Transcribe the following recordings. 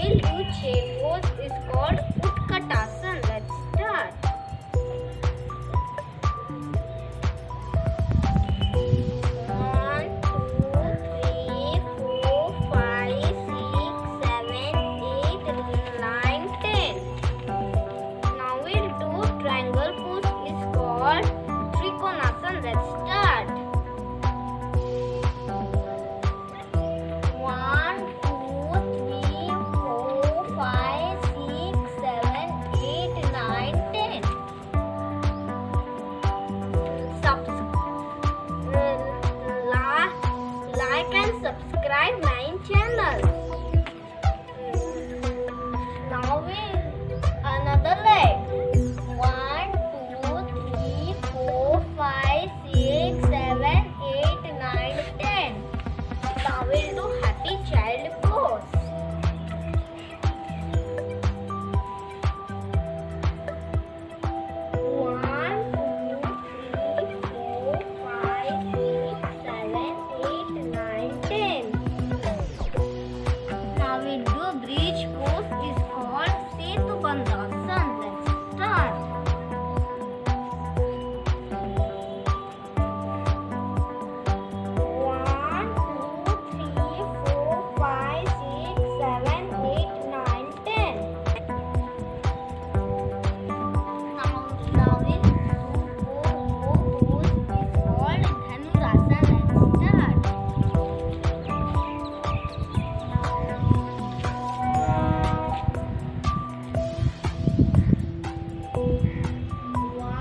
will do chair pose is called Utkatasan. Let's start. 1, 2, 3, 4, 5, 6, 7, 8, 9, 10. Now we'll do triangle pose is called Trikonasan. Let's start. 1, 2, 3, 4, 5, 6, 7, 8, 9, 10. Like and subscribe my channel. Now we another leg. 1, 2, 3, 4, 5, 6, 7, 8, 9, 10. Now we'll do happy child pose. 1, 2, 3, 4, 5, 6, 7, 8, 9, 10. Now we do bridge pose is called Virabhadrasana. Let's start. 1, 2, 3, 4, 5, 6, 7, 8, 9, 10. Now we do pose is called Dhanurasana. Let's start.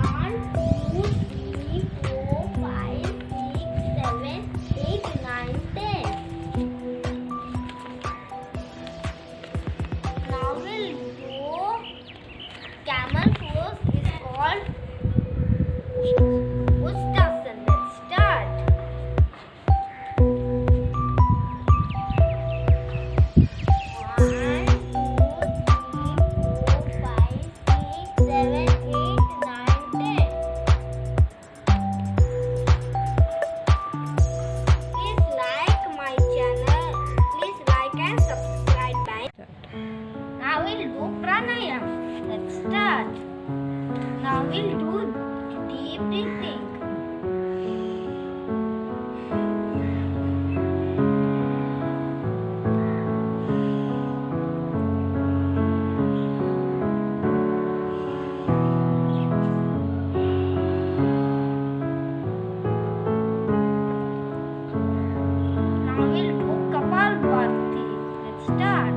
1, 2, 3, 4, 5, 6, 7, 8, 9, 10. Now we'll do pranayam. Let's start. Now we'll do deep breathing. Now we'll do Kapalbhati. Let's start.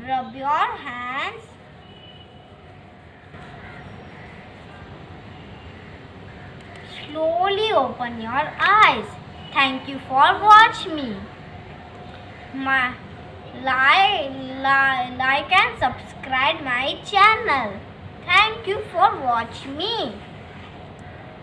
'Rub your hands. Slowly open your eyes. Thank you for watching me. Like and subscribe my channel. Thank you for watching me.